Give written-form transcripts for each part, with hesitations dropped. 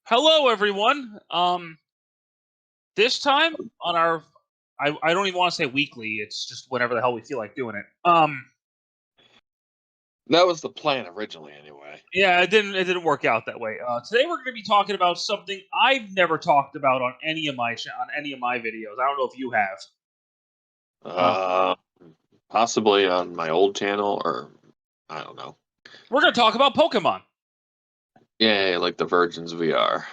Hello, everyone. This time on our, I don't even want to say weekly. It's just whenever the hell we feel like doing it. That was the plan originally, anyway. Yeah, it didn't work out that way. Today we're going to be talking about something I've never talked about on any of my videos. I don't know if you have. Possibly on my old channel, or I don't know. We're going to talk about Pokemon. Yeah, like the Virgins VR.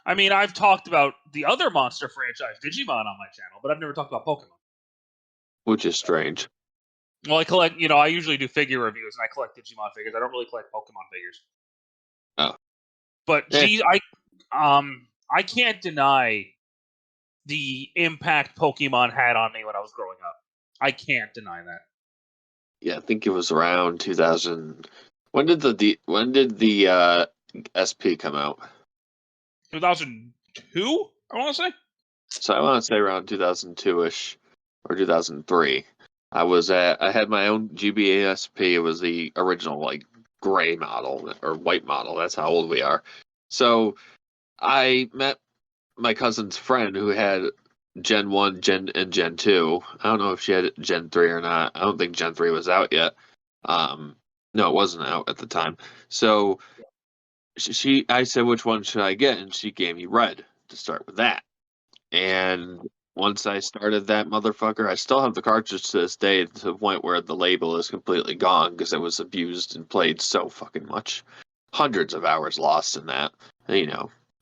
I mean, I've talked about the other monster franchise, Digimon, on my channel, but I've never talked about Pokemon. Which is strange. Well, I usually do figure reviews, and I collect Digimon figures. I don't really collect Pokemon figures. Oh. But geez, I can't deny the impact Pokemon had on me when I was growing up. I can't deny that. Yeah, I think it was around 2000. When did the SP come out? 2002, I want to say. So I want to say around 2002-ish or 2003. I had my own GBA SP. It was the original, like, gray model or white model. That's how old we are. So I met my cousin's friend who had Gen 1, and Gen 2. I don't know if she had Gen 3 or not. I don't think Gen 3 was out yet. No, it wasn't out at the time. So I said, which one should I get? And she gave me red to start with that. And once I started that motherfucker, I still have the cartridge to this day, to the point where the label is completely gone because it was abused and played so fucking much. Hundreds of hours lost in that,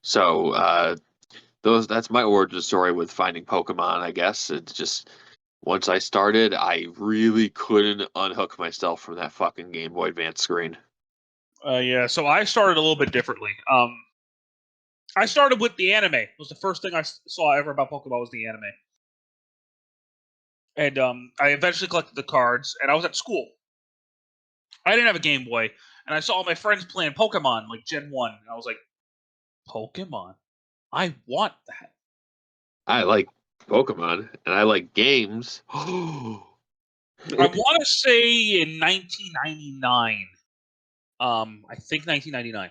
So that's my origin story with finding Pokemon, I guess. It's just, once I started, I really couldn't unhook myself from that fucking Game Boy Advance screen. Yeah, so I started a little bit differently. I started with the anime. It was the first thing I saw ever about Pokemon was the anime. And I eventually collected the cards, and I was at school. I didn't have a Game Boy, and I saw all my friends playing Pokemon, like Gen 1, and I was like, Pokemon? I want that. I like Pokemon, and I like games. I want to say in 1999. I think 1999.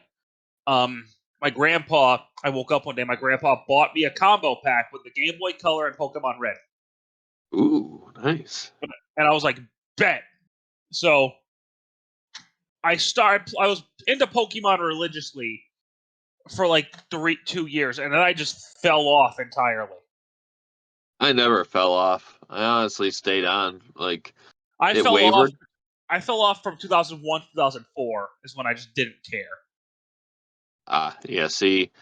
My grandpa, I woke up one day, my grandpa bought me a combo pack with the Game Boy Color and Pokemon Red. Ooh, nice. And I was like, bet. So I was into Pokemon religiously for like 2 years, and then I just fell off entirely. I never fell off. I honestly stayed on. Like, I it fell wavered. off from 2001 to 2004 is when I just didn't care. Yeah, see,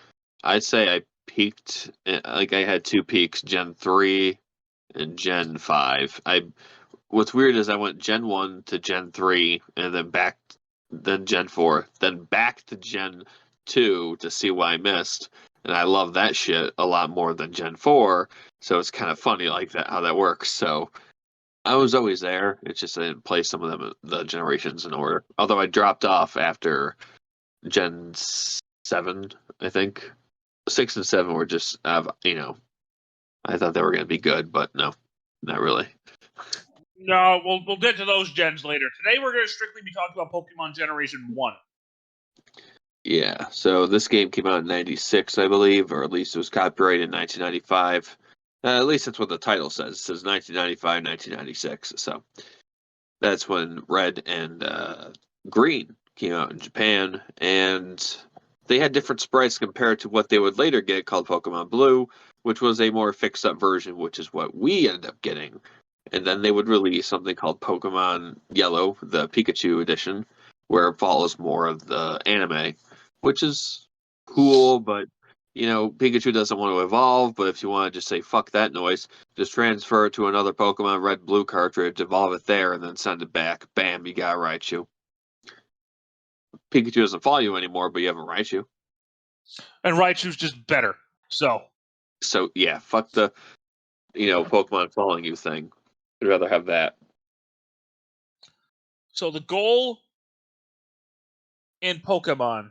I'd say I peaked, like, I had two peaks, Gen 3 and Gen 5. What's weird is I went Gen 1 to Gen 3, and then Gen 4, then back to Gen 2 to see what I missed. And I love that shit a lot more than Gen 4, so it's kind of funny like that, how that works. So I was always there. It's just I didn't play some of them, the generations in order. Although I dropped off after Gen 7, I think. 6 and 7 were just, I thought they were going to be good, but no, not really. No, we'll get to those gens later. Today we're going to strictly be talking about Pokemon Generation 1. Yeah, so this game came out in 96, I believe, or at least it was copyrighted in 1995. At least that's what the title says. It says 1995, 1996. So that's when Red and Green came out in Japan, and they had different sprites compared to what they would later get called Pokemon Blue, which was a more fixed-up version, which is what we ended up getting. And then they would release something called Pokemon Yellow, the Pikachu edition, where it follows more of the anime, which is cool, but, Pikachu doesn't want to evolve, but if you want to just say, fuck that noise, just transfer it to another Pokemon Red Blue cartridge, evolve it there, and then send it back. Bam, you got Raichu. Pikachu doesn't follow you anymore, but you have a Raichu. And Raichu's just better, so yeah, fuck the, Pokemon following you thing. I'd rather have that. So the goal in Pokemon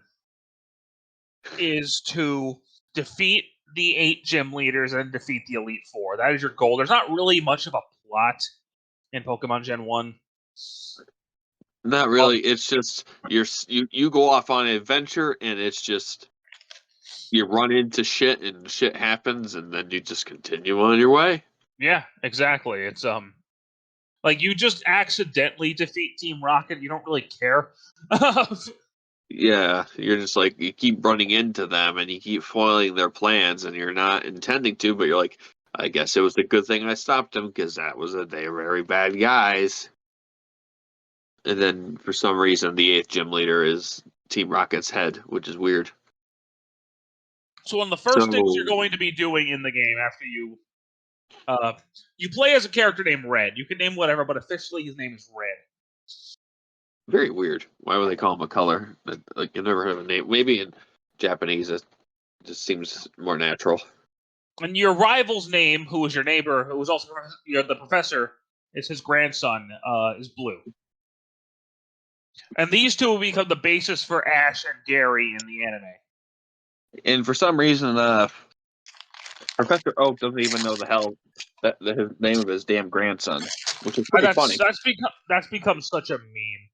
is to defeat the 8 gym leaders and defeat the Elite Four. That is your goal. There's not really much of a plot in Pokemon Gen 1. Not really. It's just you go off on an adventure, and it's just You run into shit and shit happens, and then you just continue on your way. Yeah, exactly. It's like you just accidentally defeat Team Rocket. You don't really care. Yeah, you're just like, you keep running into them and you keep foiling their plans, and you're not intending to, but you're like, I guess it was a good thing I stopped them because they were very bad guys. And then for some reason, the 8th gym leader is Team Rocket's head, which is weird. So one of the first things you're going to be doing in the game after you play as a character named Red. You can name whatever, but officially his name is Red. Very weird. Why would they call him a color? Like, you never have a name. Maybe in Japanese it just seems more natural. And your rival's name, who was your neighbor, who was also the professor, is his grandson, is Blue. And these two will become the basis for Ash and Gary in the anime. And for some reason, Professor Oak doesn't even know the name of his damn grandson, which is pretty funny. That's become such a meme.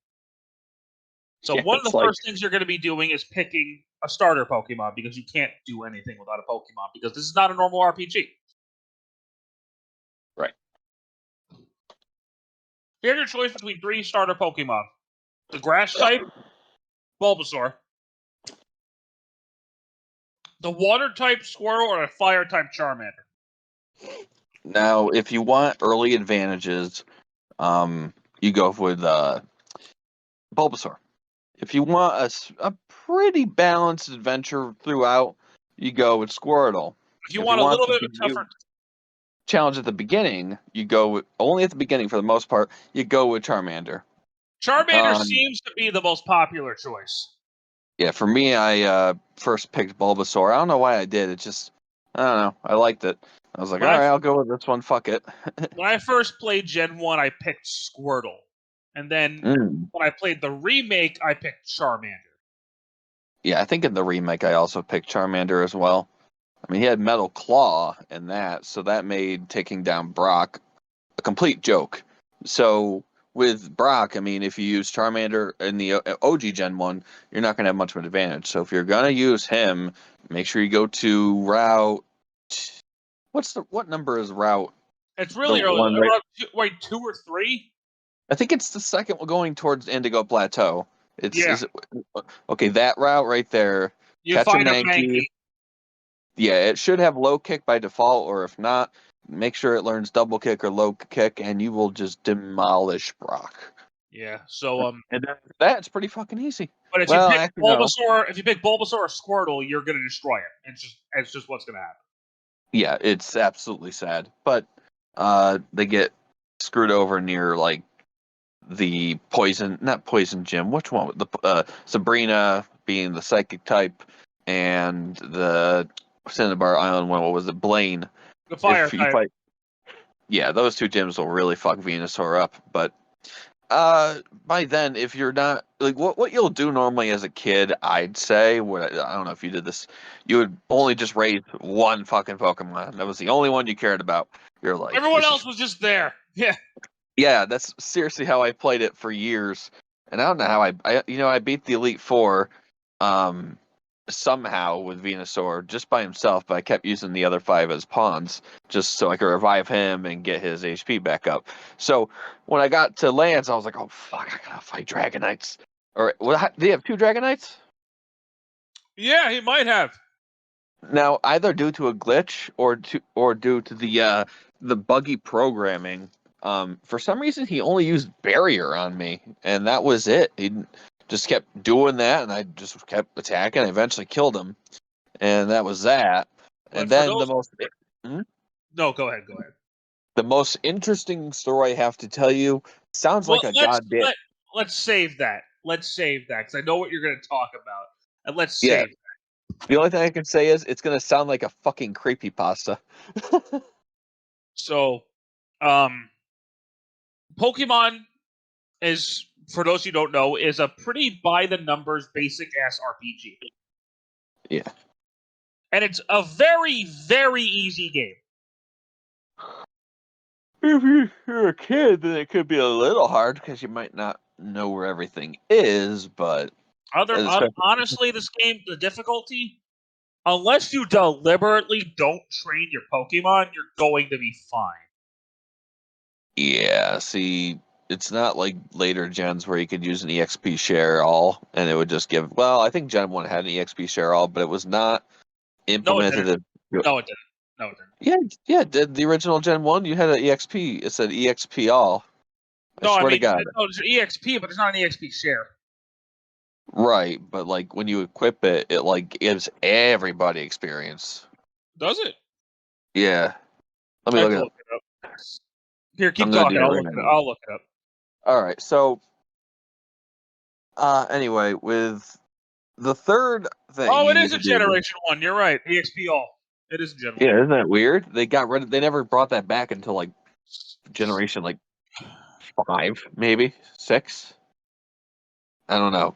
So Yeah, one of the first things you're going to be doing is picking a starter Pokemon, because you can't do anything without a Pokemon, because this is not a normal RPG. Right. You have your choice between 3 starter Pokemon. The Grass type, Bulbasaur. The Water type, Squirtle, or the Fire type, Charmander. Now, if you want early advantages, you go with Bulbasaur. If you want a pretty balanced adventure throughout, you go with Squirtle. If you want a little bit of a tougher challenge at the beginning, you go with, only at the beginning for the most part, you go with Charmander. Charmander seems to be the most popular choice. Yeah, for me, I first picked Bulbasaur. I don't know why I did. It just, I don't know. I liked it. I was like, all right, I'll go with this one. Fuck it. When I first played Gen 1, I picked Squirtle. And then when I played the remake, I picked Charmander. Yeah, I think in the remake, I also picked Charmander as well. I mean, he had Metal Claw in that, so that made taking down Brock a complete joke. So with Brock, I mean, if you use Charmander in the OG Gen 1, you're not going to have much of an advantage. So if you're going to use him, make sure you go to Route... What number is Route? It's really early. Wait, 2 or 3? I think it's the second one going towards Indigo Plateau. Okay, that route right there. You find a Mankey. Yeah, it should have low kick by default, or if not, make sure it learns double kick or low kick, and you will just demolish Brock. Yeah, so and that's pretty fucking easy. But if you pick Bulbasaur, if you pick Bulbasaur or Squirtle, you're gonna destroy it. It's just what's gonna happen. Yeah, it's absolutely sad, but they get screwed over near like the not poison gym. Which one? The Sabrina being the psychic type, and the Cinnabar Island one. What was it? Blaine. The fire type. Yeah, those 2 gyms will really fuck Venusaur up. But by then, if you're not like what you'll do normally as a kid, I'd say, I don't know if you did this, you would only just raise one fucking Pokemon. That was the only one you cared about. You're like, everyone else was just there. Yeah. Yeah, that's seriously how I played it for years. And I don't know how I beat the Elite Four somehow with Venusaur just by himself, but I kept using the other 5 as pawns just so I could revive him and get his HP back up. So when I got to Lance, I was like, oh fuck, I gotta fight Dragonites. Or do they have 2 Dragonites? Yeah, he might have. Now, either due to a glitch or due to the buggy programming. For some reason, he only used Barrier on me, and that was it. He just kept doing that, and I just kept attacking. I eventually killed him, and that was that. But and then No, go ahead. The most interesting story I have to tell you sounds like a goddamn... Let's save that. Because I know what you're going to talk about. And let's save that. The only thing I can say is it's going to sound like a fucking creepypasta. So, Pokemon is, for those who don't know, is a pretty by-the-numbers, basic-ass RPG. Yeah. And it's a very, very easy game. If you're a kid, then it could be a little hard, because you might not know where everything is, but... Honestly, this game, the difficulty, unless you deliberately don't train your Pokemon, you're going to be fine. Yeah, see, it's not like later gens where you could use an EXP share all, and it would just give. Well, I think Gen 1 had an EXP share all, but it was not No, it implemented. didn't. No, it didn't. No, it didn't. Yeah, did the original Gen 1, you had an EXP. It said EXP all. No, I swear to mean, God. no, there's EXP, but there's not an EXP share. Right, but like when you equip it, it like gives everybody experience. Does it? Yeah. Let me I look have it to up. look it up. Here, keep I'm gonna talking. do it I'll right look it up. now. I'll look it up. All right, so anyway, with the third thing Oh, you it is need a to do. Generation 1. You're right. EXP all. It is a Gen 1. Yeah, isn't that weird? They got rid of. They never brought that back until like generation like 5, maybe 6. I don't know.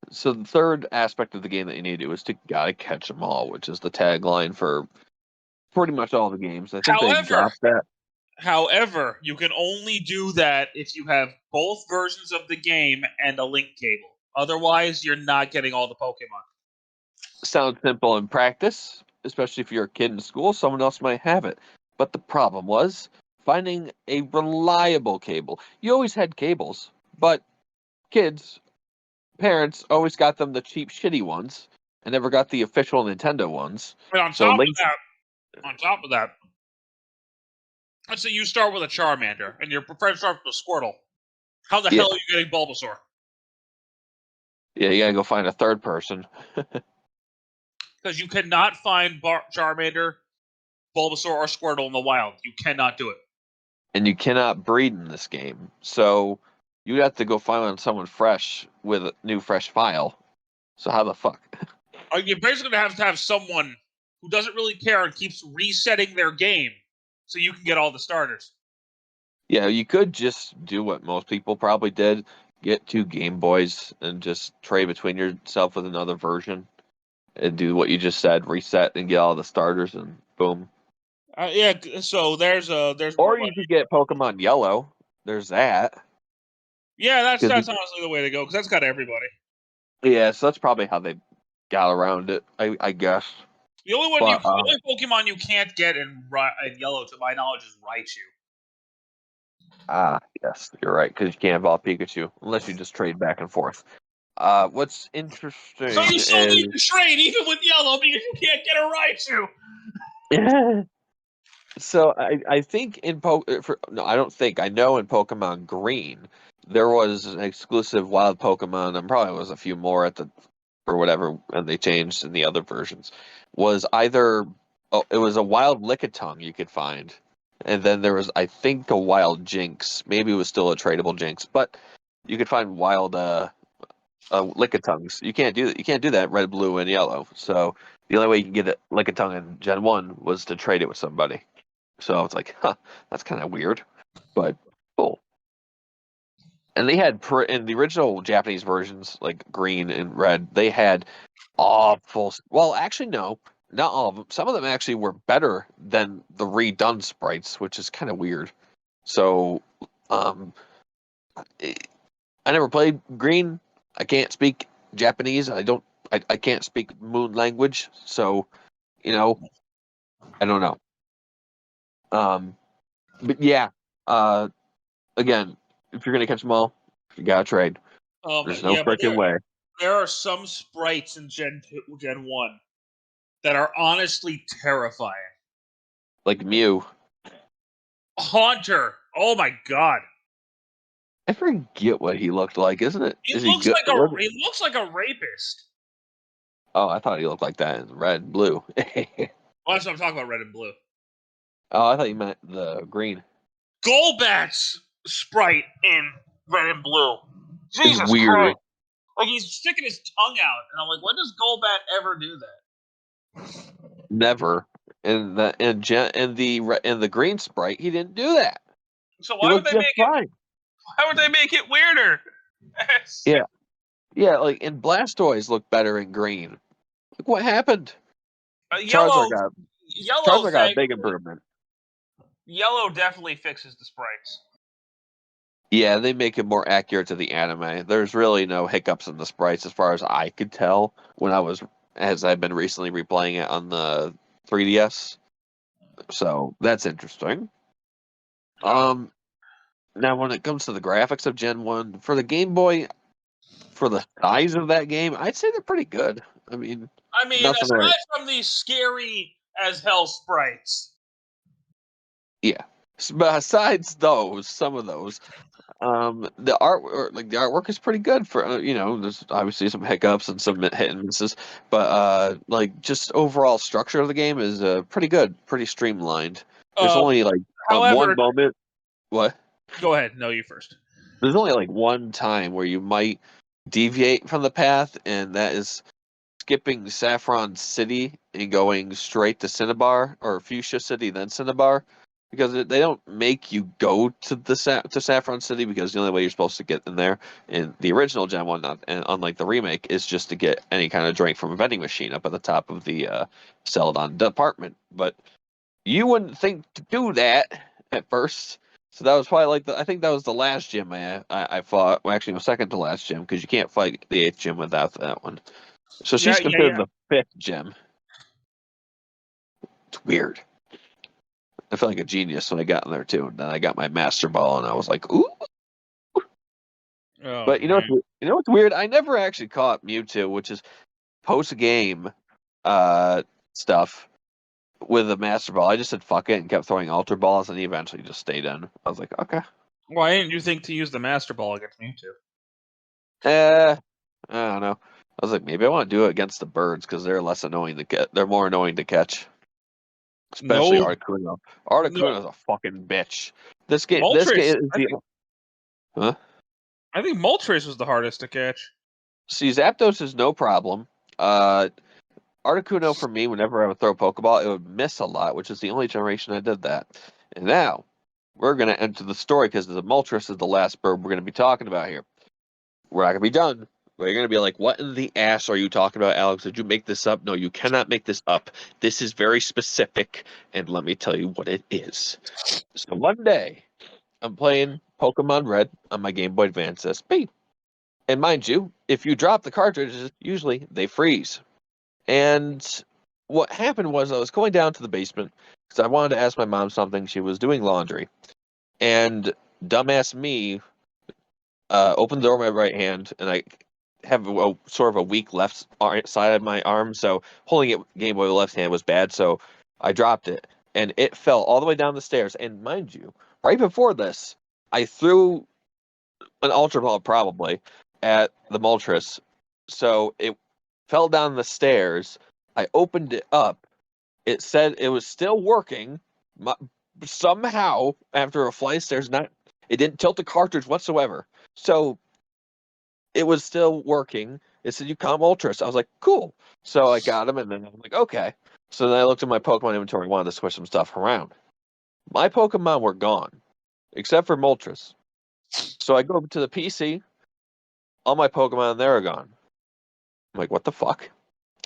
So the third aspect of the game that you need to do is to gotta catch them all, which is the tagline for pretty much all the games. I think they However, dropped that. However, you can only do that if you have both versions of the game and a link cable. Otherwise, you're not getting all the Pokemon. Sounds simple in practice, especially if you're a kid in school. Someone else might have it. But the problem was finding a reliable cable. You always had cables, but kids, parents always got them the cheap, shitty ones and never got the official Nintendo ones. And on So top of that, let's say you start with a Charmander and your friend starts with a Squirtle. How the hell are you getting Bulbasaur? Yeah, you gotta go find a third person. Because you cannot find Charmander, Bulbasaur, or Squirtle in the wild. You cannot do it. And you cannot breed in this game. So you have to go find someone fresh with a new fresh file. So how the fuck? You're basically going to have someone who doesn't really care and keeps resetting their game so you can get all the starters. Yeah, you could just do what most people probably did. Get 2 Game Boys and just trade between yourself with another version. And do what you just said, reset and get all the starters and boom. Yeah, so there's Or you could get Pokemon Yellow. There's that. Yeah, that's honestly the way to go because that's got everybody. Yeah, so that's probably how they got around it, I guess. The only Pokemon you can't get in Yellow, to my knowledge, is Raichu. Ah, yes, you're right, because you can't evolve Pikachu unless you just trade back and forth. What's interesting So you still is need to trade even with Yellow because you can't get a Raichu. so I think I don't think I know in Pokemon Green there was an exclusive wild Pokemon, and probably was a few more or whatever, and they changed in the other versions. Was either it was a wild Lickitung you could find, and then there was, I think, a wild Jinx. Maybe it was still a tradable Jinx, but you could find wild Lickitungs. You can't do that. You can't do that in Red, Blue, and Yellow. So the only way you can get a Lickitung in Gen 1 was to trade it with somebody. So it's like, that's kind of weird, but cool. And they had in the original Japanese versions, like Green and Red, they had awful. Well, actually, no, not all of them. Some of them actually were better than the redone sprites, which is kind of weird. So, I never played Green. I can't speak Japanese. I can't speak Moon language. So, I don't know. But yeah. Again, if you're gonna catch them all, you gotta trade. There's no freaking way. There are some sprites in Gen 1 that are honestly terrifying. Like Mew. Haunter. Oh my god. I forget what he looked like, isn't it? He looks like a rapist. Oh, I thought he looked like that in Red and Blue. Well, that's what I'm talking about, Red and Blue. Oh, I thought you meant the green. Golbat's sprite in Red and Blue. Jesus weird. Christ. Like, he's sticking his tongue out, and I'm like, when does Golbat ever do that? Never. In the green sprite, he didn't do that. So why would they make it? Why would they make it weirder? Yeah. Like, and Blastoise looked better in green. Like, what happened? Yellow Charizard got a big improvement. Yellow definitely fixes the sprites. Yeah, they make it more accurate to the anime. There's really no hiccups in the sprites as far as I could tell when I was as I've been recently replaying it on the 3DS. So that's interesting. Now when it comes to the graphics of Gen 1, for the Game Boy, for the size of that game, I'd say they're pretty good. I mean, nothing aside right. from these scary as hell sprites. Yeah. But besides those, some of those, the artwork is pretty good for there's obviously some hiccups and some hit and misses, but like just overall structure of the game is pretty good, pretty streamlined. There's only like However, one moment. What? Go ahead. No, you first. There's only like one time where you might deviate from the path, and that is skipping Saffron City and going straight to Cinnabar, or Fuchsia City then Cinnabar, because they don't make you go to the to Saffron City, because the only way you're supposed to get in there in the original Gen 1, and unlike the remake, is just to get any kind of drink from a vending machine up at the top of the Celadon department. But you wouldn't think to do that at first. So that was probably like I think that was the last gym I fought. Well, actually, it was second to last gym, because you can't fight the 8th gym without that one. So she's considered the 5th gem. It's weird. I felt like a genius when I got in there too. And then I got my Master Ball, and I was like, ooh. But you know what's weird? I never actually caught Mewtwo, which is post-game stuff with the Master Ball. I just said fuck it and kept throwing Ultra Balls, and he eventually just stayed in. I was like, okay. Why didn't you think to use the Master Ball against Mewtwo? I don't know. I was like, maybe I want to do it against the birds, because they're less annoying to get. They're more annoying to catch. Especially Articuno. Articuno is a fucking bitch. This game is the. Huh? I think Moltres was the hardest to catch. See, Zapdos is no problem. Articuno, for me, whenever I would throw a Pokeball, it would miss a lot, which is the only generation I did that. And now, we're going to enter the story, because the Moltres is the last bird we're going to be talking about here. We're not going to be done. We're going to be like, what in the ass are you talking about, Alex? Did you make this up? No, you cannot make this up. This is very specific, and let me tell you what it is. So one day, I'm playing Pokemon Red on my Game Boy Advance SP. And mind you, if you drop the cartridges, usually they freeze. And what happened was, I was going down to the basement because I wanted to ask my mom something. She was doing laundry. And dumbass me opened the door with my right hand, and I have sort of a weak left side of my arm, so holding it Game Boy with the left hand was bad, so I dropped it. And it fell all the way down the stairs. And mind you, right before this, I threw an Ultra Ball probably at the Moltres. So it fell down the stairs. I opened it up. It said it was still working. Somehow, after a flight of stairs, it didn't tilt the cartridge whatsoever. So it was still working. It said, you caught Moltres. I was like, cool. So I got him, and then I'm like, okay. So then I looked at my Pokemon inventory and wanted to switch some stuff around. My Pokemon were gone, except for Moltres. So I go to the PC. All my Pokemon there are gone. I'm like, what the fuck?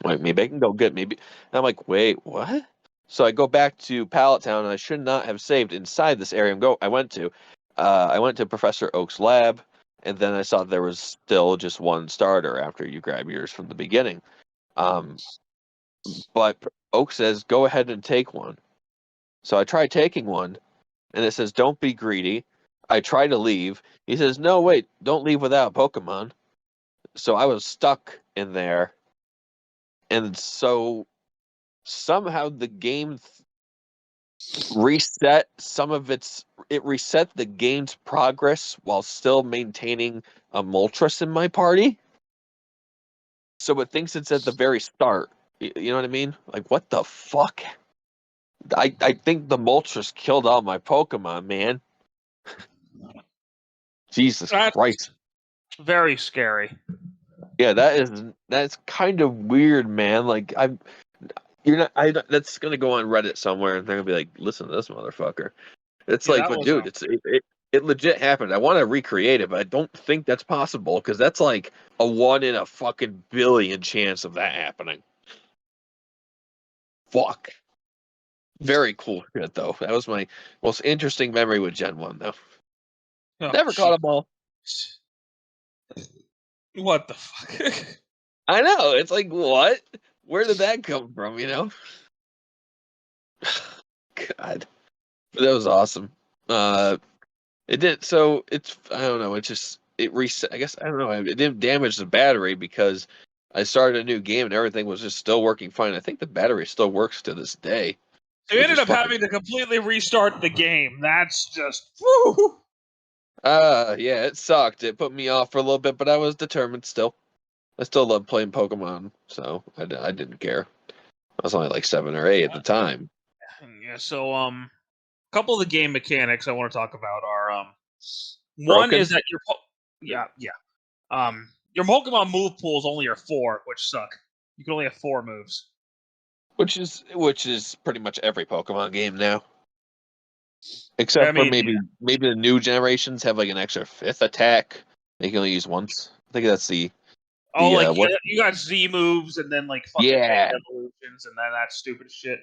I'm like, maybe I can go get maybe. And I'm like, wait, what? So I go back to Pallet Town, and I should not have saved inside this area I went to. I went to Professor Oak's lab, and then I saw there was still just one starter after you grab yours from the beginning. But Oak says, go ahead and take one. So I try taking one, and it says, don't be greedy. I try to leave. He says, no, wait, don't leave without Pokemon. So I was stuck in there. And so somehow the game reset it reset the game's progress while still maintaining a Moltres in my party. So it thinks it's at the very start. You know what I mean? Like, what the fuck? I think the Moltres killed all my Pokemon, man. Jesus Christ. Very scary. Yeah, that's kind of weird, man. Like, that's gonna go on Reddit somewhere, and they're gonna be like, listen to this motherfucker. It's like, but dude, it legit happened. I want to recreate it, but I don't think that's possible, because that's like a 1 in a fucking billion chance of that happening. Fuck. Very cool shit, though. That was my most interesting memory with Gen 1, though. Oh, Never caught them all. What the fuck? I know. It's like, what? Where did that come from? You know? God, but that was awesome. It did. So it's I don't know. It reset. I guess I don't know. It didn't damage the battery because I started a new game and everything was just still working fine. I think the battery still works to this day. So you ended up having to completely restart the game. That's just woo. Yeah, it sucked. It put me off for a little bit, but I was determined still. I still love playing Pokemon, so I didn't care. I was only like 7 or 8 at the time. Yeah. So a couple of the game mechanics I want to talk about are one Broken? is that your Pokemon move pools only are 4, which suck. You can only have 4 moves. Which is pretty much every Pokemon game now. Except for maybe the new generations have like an extra 5th attack they can only use once. I think that's the you got Z moves and then like fucking Mega evolutions and then that stupid shit.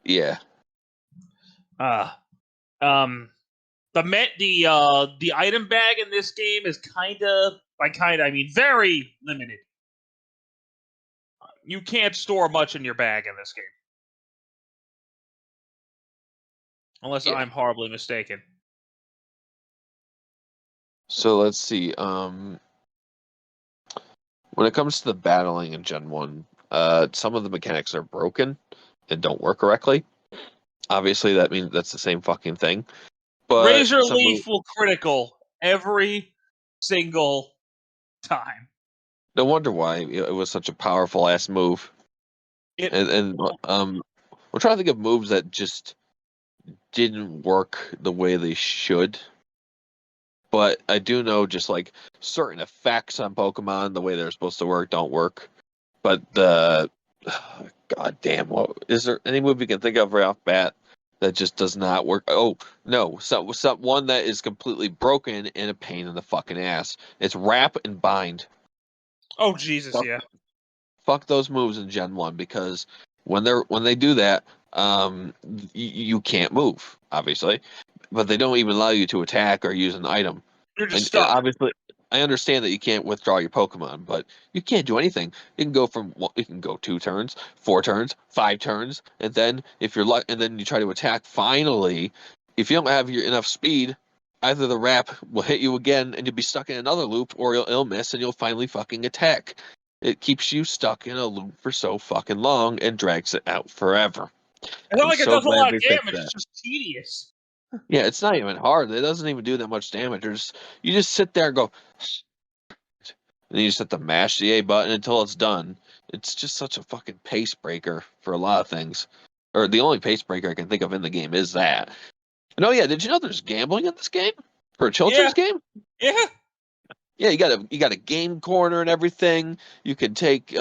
Yeah. The item bag in this game is I mean very limited. You can't store much in your bag in this game. Unless I'm horribly mistaken. So let's see. When it comes to the battling in Gen 1, some of the mechanics are broken and don't work correctly. Obviously, that means that's the same fucking thing. But Razor Leaf will critical every single time. No wonder why it was such a powerful ass move. We're trying to think of moves that just didn't work the way they should. But I do know just like certain effects on Pokemon, the way they're supposed to work, don't work. But god damn, what is there any move you can think of right off bat that just does not work? Oh no, one that is completely broken and a pain in the fucking ass. It's Wrap and Bind. Oh Jesus, yeah. Fuck those moves in Gen 1 because when they do that, you can't move, obviously, but they don't even allow you to attack or use an item. You're just stuck. Obviously, I understand that you can't withdraw your Pokemon, but you can't do anything. You can go 2 turns, 4 turns, 5 turns, and then if you're and then you try to attack. Finally, if you don't have enough speed, either the Wrap will hit you again and you'll be stuck in another loop, or it'll miss and you'll finally fucking attack. It keeps you stuck in a loop for so fucking long and drags it out forever. It's not like it does a lot of damage, it's just tedious. Yeah, it's not even hard. It doesn't even do that much damage. You just sit there and go, and you just have to mash the A button until it's done. It's just such a fucking pace breaker for a lot of things. Or the only pace breaker I can think of in the game is that. And oh yeah, did you know there's gambling in this game? For a children's game? Yeah. Yeah, you got a game corner and everything. You can take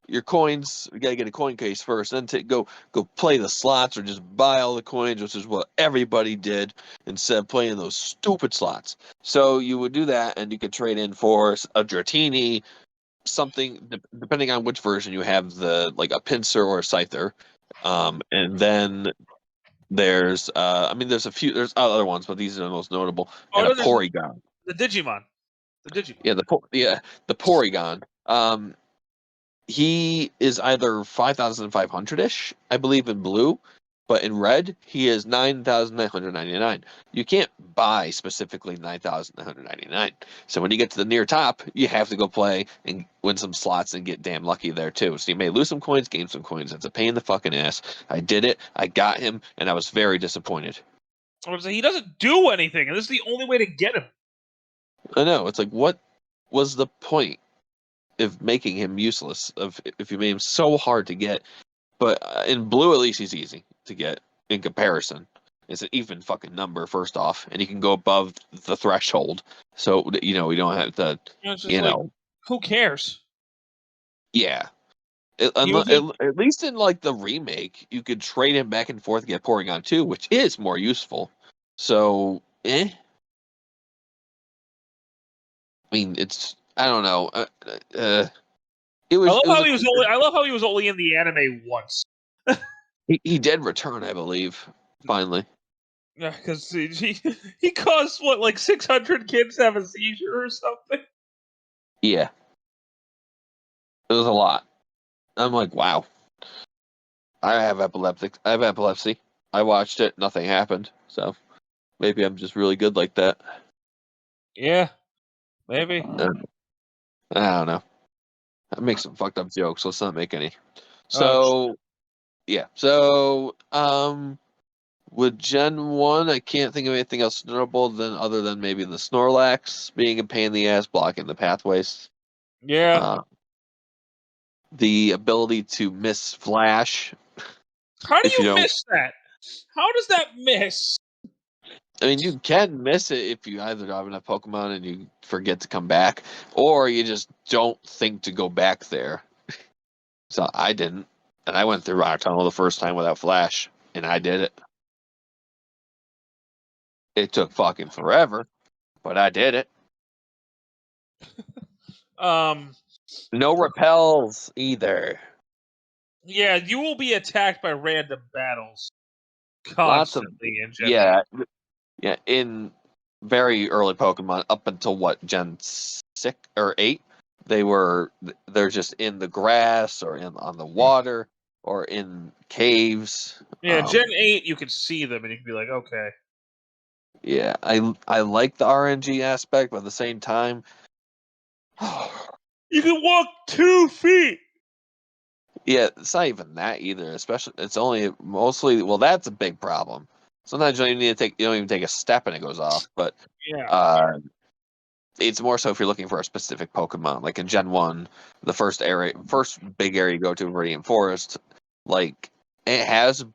your coins. You gotta get a coin case first, then go play the slots or just buy all the coins, which is what everybody did instead of playing those stupid slots. So you would do that, and you could trade in for a Dratini, something depending on which version you have, like a Pinsir or a Scyther, and then there's there's other ones, but these are the most notable. And a Porygon. The Digimon. Yeah, the Porygon. He is either 5,500-ish, I believe, in blue, but in red he is 9,999. You can't buy specifically 9,999. So when you get to the near top, you have to go play and win some slots and get damn lucky there too. So you may lose some coins, gain some coins. It's a pain in the fucking ass. I did it. I got him, and I was very disappointed. He doesn't do anything, and this is the only way to get him. I know. It's like, what was the point of making him useless? If you made him so hard to get, but in blue at least he's easy to get in comparison. It's an even fucking number first off, and he can go above the threshold, so we don't have to. Who cares? Yeah. At least in like the remake, you could trade him back and forth to get Porygon 2, which is more useful. So, I mean, I don't know. It was. I love how he was only in the anime once. He did return, I believe. Finally. Yeah, because he caused 600 kids to have a seizure or something. Yeah. It was a lot. I'm like, wow. I have epilepsy. I watched it. Nothing happened. So maybe I'm just really good like that. Yeah, maybe. I don't know. I make some fucked up jokes. Let's not make any. Oh, So yeah. So with Gen 1, I can't think of anything else notable other than maybe the Snorlax being a pain in the ass, blocking the pathways. yeah. The ability to miss Flash. How do If you you don't, miss that? How does that miss? I mean, you can miss it if you either don't have enough Pokemon and you forget to come back, or you just don't think to go back there. So I didn't, and I went through Rock Tunnel the first time without Flash, and I did it. It took fucking forever, but I did it. No repels either. Yeah, you will be attacked by random battles Lots of constantly in Gen 1. yeah. In very early Pokemon, up until what Gen 6 or 8, they're just in the grass or on the water or in caves. Yeah, Gen 8, you can see them and you can be like, okay. Yeah, I like the RNG aspect, but at the same time, You can walk 2 feet! yeah, it's not even that either. Especially, it's only mostly. Well, that's a big problem. Sometimes you don't even take a step and it goes off. But Yeah. it's more so if you're looking for a specific Pokemon. Like in Gen 1, the first big area you go to, Radiant Forest, like it has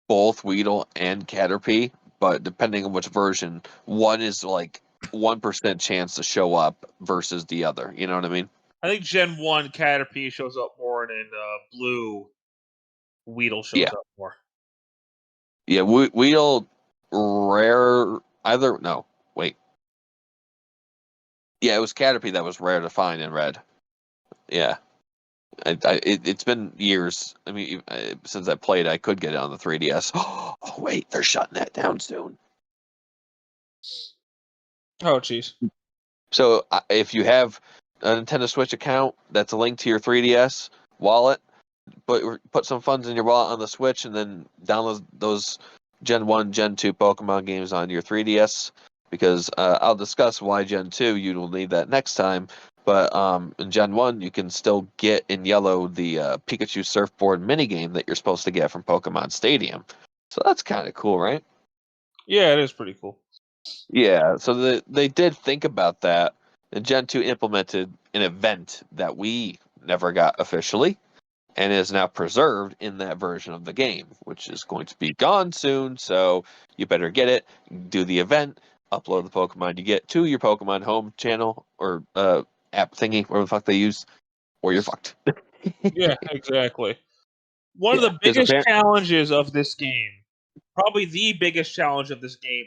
both Weedle and Caterpie, but depending on which version, one is like 1% chance to show up versus the other. You know what I mean? I think Gen 1 Caterpie shows up more, and in Blue, Weedle shows Yeah. up more. Yeah, Weedle rare either no, wait. Yeah, it was Caterpie that was rare to find in red. Yeah. It's been years. I mean, since I played, I could get it on the 3DS. Oh, wait, they're shutting that down soon. Oh, jeez. So if you have a Nintendo Switch account that's a link to your 3DS wallet, put some funds in your wallet on the Switch, and then download those Gen 1, Gen 2 Pokemon games on your 3DS. Because I'll discuss why Gen 2 you will need that next time. But in Gen 1, you can still get in yellow the Pikachu Surfboard minigame that you're supposed to get from Pokemon Stadium. So that's kind of cool, right? Yeah, it is pretty cool. Yeah, so they did think about that. And Gen 2 implemented an event that we never got officially and is now preserved in that version of the game, which is going to be gone soon. So you better get it, do the event, upload the Pokemon you get to your Pokemon home channel or app thingy, whatever the fuck they use, or you're fucked. Yeah, exactly. One of Yeah, the 'cause biggest challenges of this game, probably the biggest challenge of this game,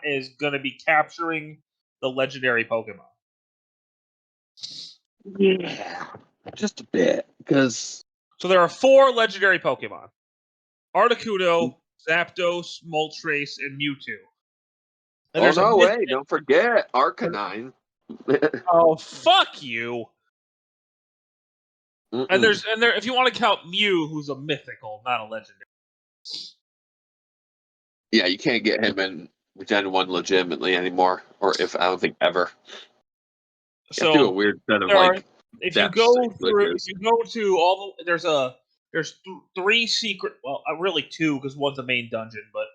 is going to be capturing the legendary Pokemon. Yeah, just a bit. Because So there are 4 legendary Pokemon: Articuno, Zapdos, Moltres, and Mewtwo. And oh there's a no, myth. wait, don't forget Arcanine. Oh, fuck you! And Mm-mm. there, if you want to count Mew, who's a mythical, not a legendary. Yeah, you can't get him in Gen 1 legitimately anymore, or if I don't think ever. You have to do a So weird set of there are. like If you steps. go through, if you go to all the, there's 3 secret. Well, really 2 because one's a main dungeon, but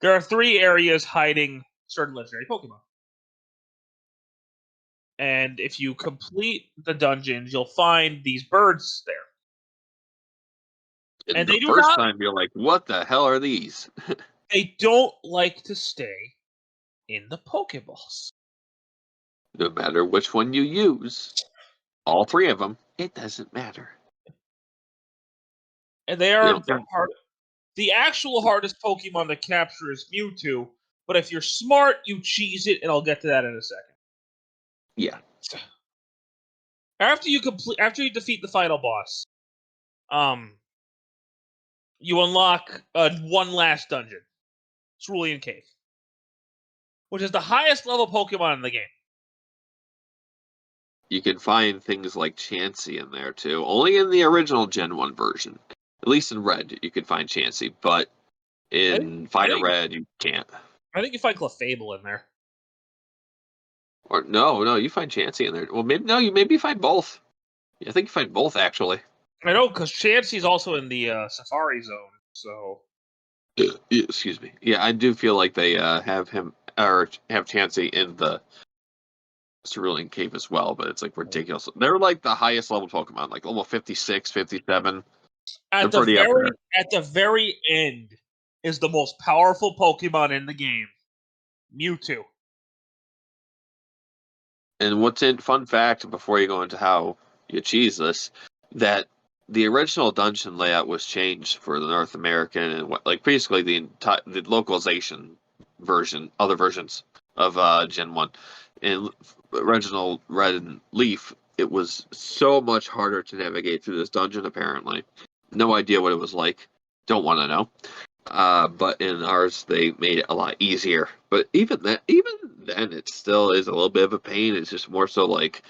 there are 3 areas hiding certain legendary Pokemon. And if you complete the dungeons, you'll find these birds there. And The they do first not. time you're like, what the hell are these? They don't like to stay in the Pokeballs. No matter which one you use, all 3 of them, it doesn't matter. And they They are don't count. the actual hardest Pokemon to capture is Mewtwo, but if you're smart, you cheese it, and I'll get to that in a second. Yeah. After you defeat the final boss, you unlock one last dungeon, Cerulean Cave, which is the highest level Pokemon in the game. you can find things like Chansey in there too. Only in the original Gen 1 version. At least in Red, you can find Chansey, but in Fire Red, you can't. I think you find Clefable in there. Or no, you find Chansey in there. Well, maybe you find both. I think you find both actually. I know, because Chansey's also in the Safari Zone, so. Excuse me. Yeah, I do feel like they have him or have Chansey in the Cerulean Cave as well, but it's like ridiculous. They're like the highest level Pokemon, like almost 56, 57. At the very end is the most powerful Pokemon in the game, Mewtwo. And fun fact before you go into how you cheese this, that the original dungeon layout was changed for the North American and basically the localization version, other versions of Gen 1. In original Red and Leaf, it was so much harder to navigate through this dungeon, apparently. No idea what it was like. Don't want to know. But in ours, they made it a lot easier. But even then, it still is a little bit of a pain. It's just more so like,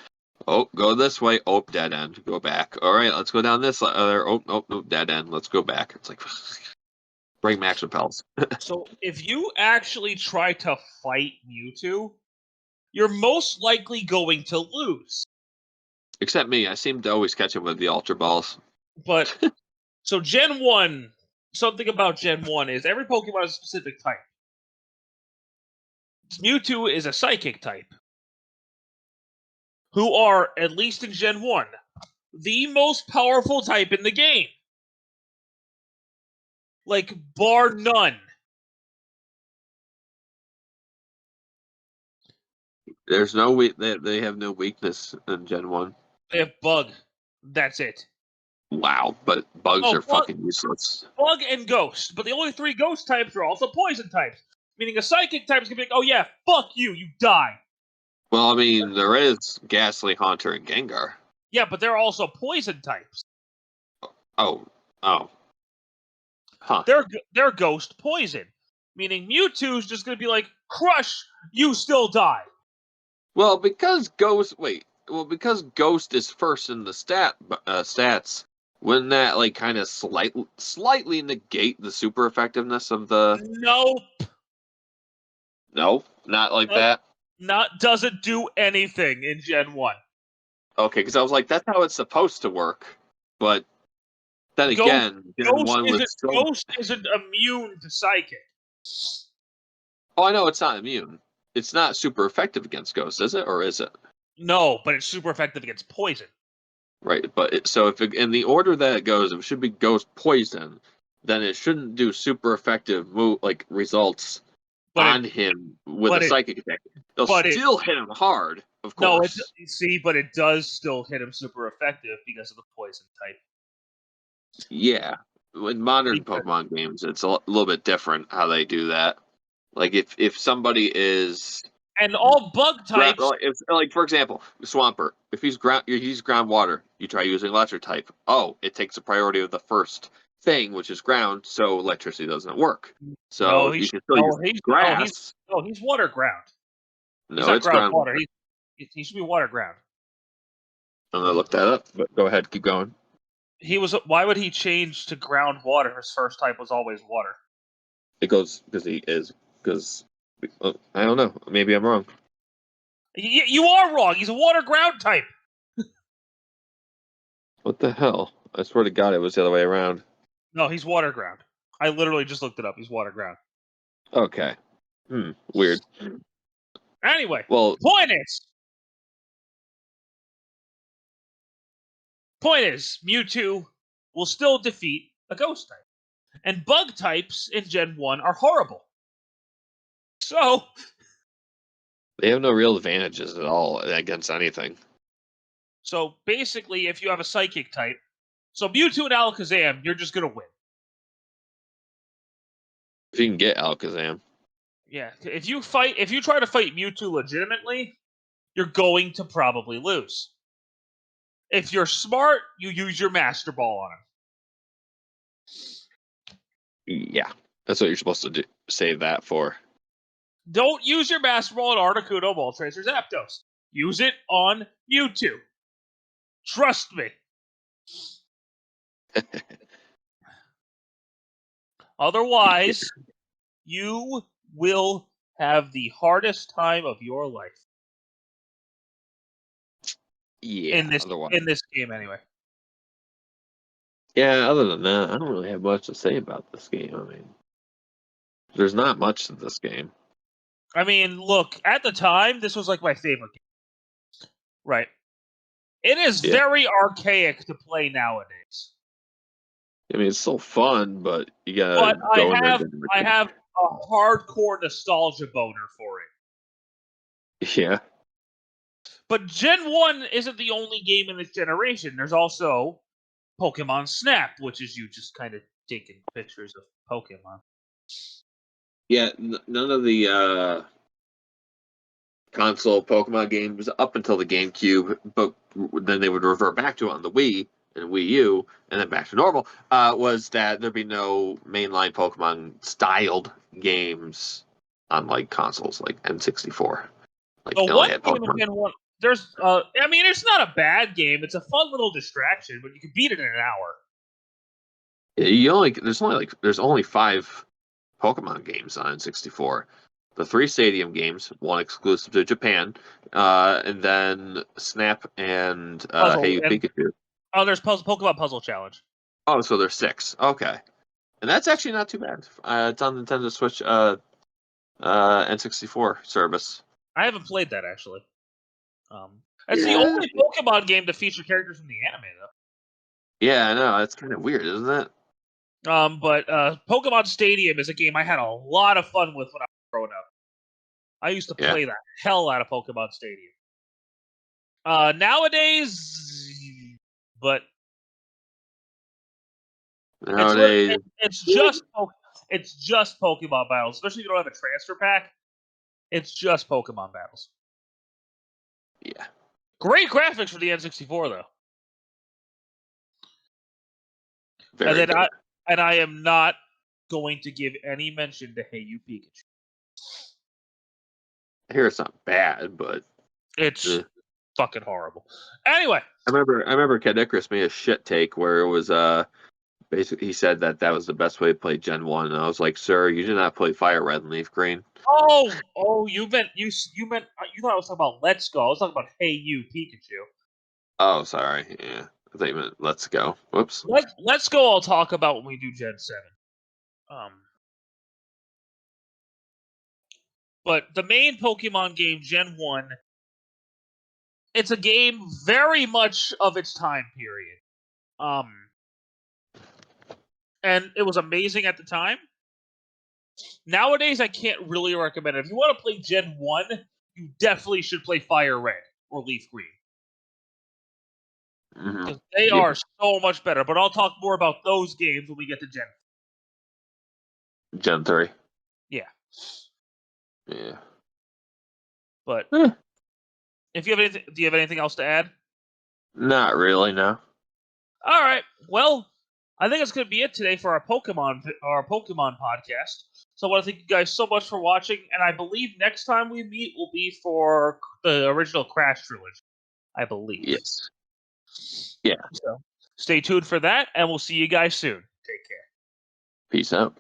oh, go this way. Oh, dead end. Go back. All right, let's go down this other. Oh, no, dead end. Let's go back. It's like, bring max repels. So if you actually try to fight Mewtwo, you're most likely going to lose. Except me. I seem to always catch him with the Ultra Balls. But, so Gen 1, something about Gen 1 is every Pokemon has a specific type. Mewtwo is a Psychic type, who are, at least in Gen 1, the most powerful type in the game. Like, bar none. There's no they have no weakness in Gen 1. They have Bug. That's it. Wow, but bugs are fucking useless. Bug and Ghost, but the only 3 Ghost types are also Poison types. Meaning a Psychic type is going to be like, oh yeah, fuck you die. Well, I mean, there is Ghastly, Haunter, and Gengar. Yeah, but they're also Poison types. Oh. Huh. They're Ghost Poison. Meaning Mewtwo's just going to be like, crush, you still die. Well, because Ghost is first in the stats, wouldn't that like kind of slightly negate the super effectiveness of the? Nope. No, not like that. Doesn't do anything in Gen 1. Okay, because I was like, that's how it's supposed to work, but then again, Gen 1 was Ghost isn't immune to Psychic. Oh, I know it's not immune. It's not super effective against Ghost, is it, or is it? No, but it's super effective against Poison. Right, but if in the order that it goes, if it should be Ghost Poison, then it shouldn't do super effective results on him with a Psychic attack. They'll still hit him hard, of course. No, but it does still hit him super effective because of the Poison type. Yeah, in modern Pokemon games, it's a little bit different how they do that. Like if somebody is and all bug types, like for example, Swampert, if he's ground water, you try using electric type. Oh, it takes the priority of the first thing, which is ground, so electricity doesn't work. So you can still use grass. He's water ground. No, it's ground water. He should be water ground. I'm gonna look that up, but go ahead, keep going. Why would he change to ground water? His first type was always water. It goes because I don't know. Maybe I'm wrong. You are wrong. He's a water ground type. What the hell? I swear to God, it was the other way around. No, he's water ground. I literally just looked it up. He's water ground. Okay. Weird. Anyway, well, point is, Mewtwo will still defeat a Ghost type. And bug types in Gen 1 are horrible. So they have no real advantages at all against anything. So basically, if you have a Psychic type, so Mewtwo and Alakazam, you're just gonna win. If you can get Alakazam. Yeah, if you try to fight Mewtwo legitimately, you're going to probably lose. If you're smart, you use your Master Ball on him. Yeah, that's what you're supposed to save that for. Don't use your Master Ball on Articuno, Moltres, or Zapdos. use it on YouTube. Trust me. Otherwise, you will have the hardest time of your life. Yeah. In this game, anyway. Yeah. Other than that, I don't really have much to say about this game. I mean, there's not much to this game. I mean, look, at the time, this was like my favorite game. Right. It is very archaic to play nowadays. I mean, it's still fun, but you gotta But go in there. I have a hardcore nostalgia boner for it. Yeah. But Gen 1 isn't the only game in this generation. There's also Pokemon Snap, which is you just kind of taking pictures of Pokemon. Yeah, none of the console Pokemon games up until the GameCube, but then they would revert back to it on the Wii and Wii U, and then back to normal, was that there'd be no mainline Pokemon-styled games on, like, consoles, like N64. Like, The they only one had game Pokemon. in Gen 1, there's, I mean, it's not a bad game. It's a fun little distraction, but you can beat it in an hour. There's only 5 Pokemon games on N64. The 3 Stadium games, one exclusive to Japan, and then Snap and Hey You Pikachu. Oh, there's Pokemon Puzzle Challenge. Oh, so there's 6. Okay, and that's actually not too bad. It's on Nintendo Switch N64 service. I haven't played that actually. It's the only Pokemon game to feature characters from the anime, though. Yeah, I know. That's kind of weird, isn't it? But Pokemon Stadium is a game I had a lot of fun with when I was growing up. I used to play the hell out of Pokemon Stadium. Nowadays, but it's just Pokemon battles. Especially if you don't have a transfer pack, it's just Pokemon battles. Yeah. Great graphics for the N64, though. Very good. I am not going to give any mention to Hey You Pikachu. I hear it's not bad, but it's fucking horrible. Anyway, I remember Kid Icarus made a shit take where it was basically he said that was the best way to play Gen 1, and I was like, sir, you did not play Fire Red and Leaf Green. Oh, you thought I was talking about Let's Go. I was talking about Hey You Pikachu. Oh, sorry. Yeah, I thought you meant Let's Go. Whoops. Let's Go. I'll talk about when we do Gen 7. But the main Pokemon game, Gen 1, it's a game very much of its time period. And it was amazing at the time. Nowadays, I can't really recommend it. If you want to play Gen 1, you definitely should play Fire Red or Leaf Green. Mm-hmm. They are so much better. But I'll talk more about those games when we get to Gen 3. Yeah. Yeah. But if you have anything, do you have anything else to add? Not really, no. All right. Well, I think that's going to be it today for our Pokemon podcast. So I want to thank you guys so much for watching, and I believe next time we meet will be for the original Crash trilogy. I believe. Yes. Yeah. So stay tuned for that, and we'll see you guys soon. Take care. Peace out.